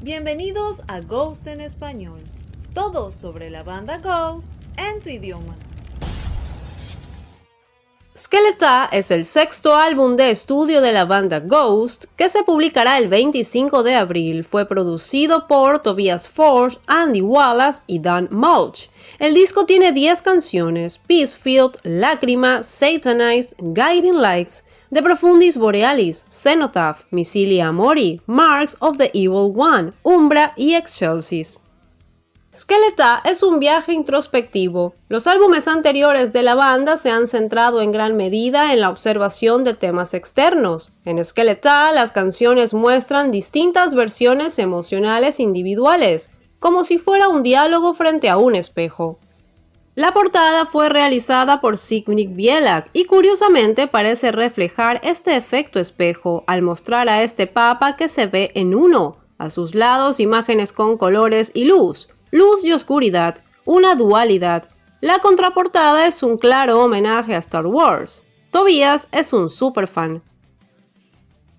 Bienvenidos a Ghost en Español. Todo sobre la banda Ghost en tu idioma. Skeletal es el sexto álbum de estudio de la banda Ghost, que se publicará el 25 de abril. Fue producido por Tobias Forge, Andy Wallace y Dan Mulch. El disco tiene 10 canciones: Peacefield, Lacrima, Satanized, Guiding Lights, De Profundis Borealis, Cenotaph, Missilia Mori, Marks of the Evil One, Umbra y Excelsis. Skeletal es un viaje introspectivo. Los álbumes anteriores de la banda se han centrado en gran medida en la observación de temas externos. En Skeletal, las canciones muestran distintas versiones emocionales individuales, como si fuera un diálogo frente a un espejo. La portada fue realizada por Zygmunt Bielak y curiosamente parece reflejar este efecto espejo al mostrar a este papa que se ve en uno. A sus lados imágenes con colores y luz y oscuridad, una dualidad. La contraportada es un claro homenaje a Star Wars. Tobias es un superfan.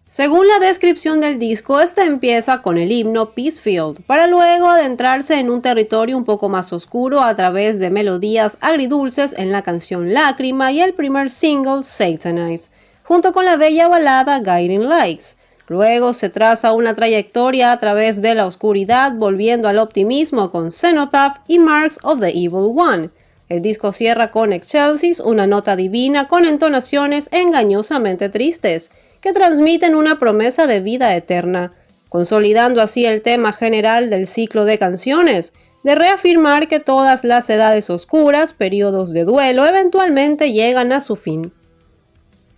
Según la descripción del disco, este empieza con el himno Peacefield, para luego adentrarse en un territorio un poco más oscuro a través de melodías agridulces en la canción Lágrima y el primer single Satanized, junto con la bella balada Guiding Lights. Luego se traza una trayectoria a través de la oscuridad, volviendo al optimismo con Cenotaph y Marks of the Evil One. El disco cierra con Excelsis, una nota divina con entonaciones engañosamente tristes, que transmiten una promesa de vida eterna, consolidando así el tema general del ciclo de canciones, de reafirmar que todas las edades oscuras, periodos de duelo, eventualmente llegan a su fin.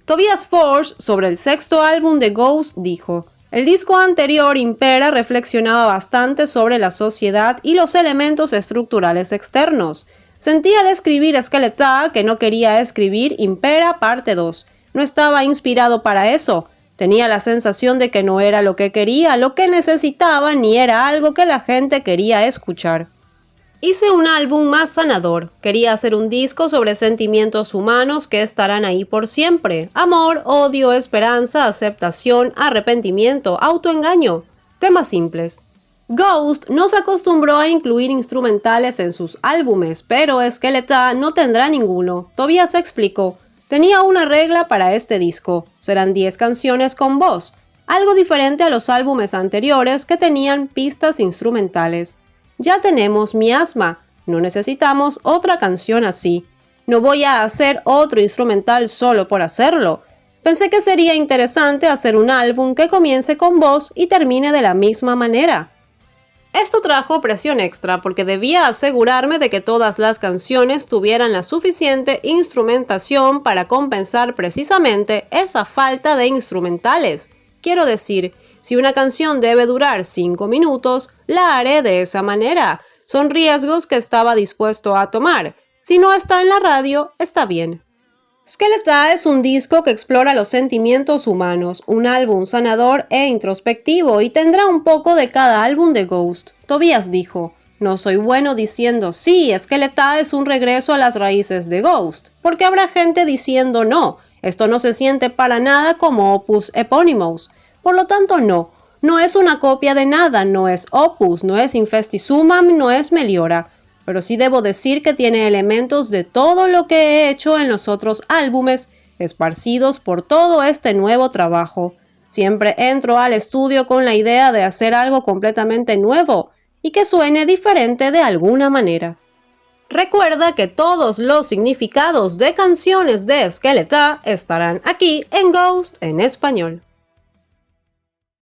Tobias Forge, sobre el sexto álbum de Ghost, dijo: "El disco anterior, Impera, reflexionaba bastante sobre la sociedad y los elementos estructurales externos. Sentí al escribir Skeletal que no quería escribir Impera parte 2. No estaba inspirado para eso. Tenía la sensación de que no era lo que quería, lo que necesitaba, ni era algo que la gente quería escuchar. Hice un álbum más sanador. Quería hacer un disco sobre sentimientos humanos que estarán ahí por siempre: amor, odio, esperanza, aceptación, arrepentimiento, autoengaño. Temas simples". Ghost no se acostumbró a incluir instrumentales en sus álbumes, pero Skeletal no tendrá ninguno. Tobias explicó: "Tenía una regla para este disco. Serán 10 canciones con voz, algo diferente a los álbumes anteriores que tenían pistas instrumentales. Ya tenemos Miasma, no necesitamos otra canción así. No voy a hacer otro instrumental solo por hacerlo. Pensé que sería interesante hacer un álbum que comience con voz y termine de la misma manera". Esto trajo presión extra porque debía asegurarme de que todas las canciones tuvieran la suficiente instrumentación para compensar precisamente esa falta de instrumentales. Quiero decir, si una canción debe durar 5 minutos, la haré de esa manera. Son riesgos que estaba dispuesto a tomar. Si no está en la radio, está bien. Skeletal es un disco que explora los sentimientos humanos, un álbum sanador e introspectivo, y tendrá un poco de cada álbum de Ghost. Tobias dijo: "No soy bueno diciendo sí, Skeletal es un regreso a las raíces de Ghost, porque habrá gente diciendo no, esto no se siente para nada como Opus Eponymous. Por lo tanto, no es una copia de nada, no es Opus, no es Infestissumam, no es Meliora. Pero sí debo decir que tiene elementos de todo lo que he hecho en los otros álbumes, esparcidos por todo este nuevo trabajo. Siempre entro al estudio con la idea de hacer algo completamente nuevo y que suene diferente de alguna manera". Recuerda que todos los significados de canciones de Skeletal estarán aquí en Ghost en Español.